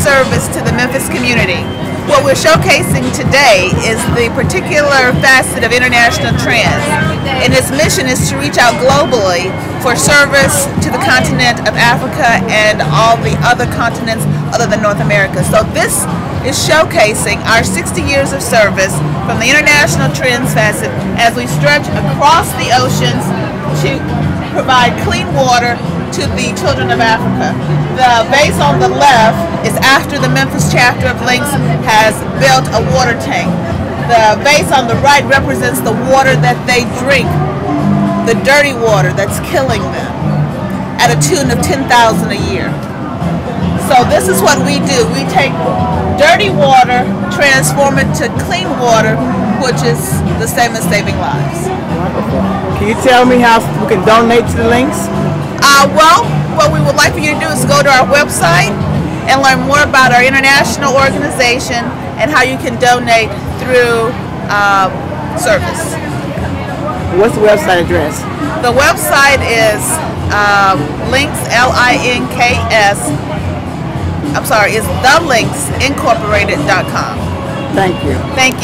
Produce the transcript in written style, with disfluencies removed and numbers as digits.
Service to the Memphis community. What we're showcasing today is the particular facet of International Trends, and its mission is to reach out globally for service to the continent of Africa and all the other continents other than North America. So this is showcasing our 60 years of service from the International Trends facet as we stretch across the oceans to provide clean water to the children of Africa. The base on the left is after the Memphis chapter of Links has built a water tank. The base on the right represents the water that they drink, the dirty water that's killing them, at a tune of $10,000 a year. So this is what we do. We take dirty water, transform it to clean water, which is the same as saving lives. Can you tell me how we can donate to the Links? Well, what we would like for you to do is go to our website and learn more about our international organization and how you can donate through service. What's the website address? The website is Links, L-I-N-K-S, I'm sorry, it's thelinksincorporated.com. Thank you. Thank you.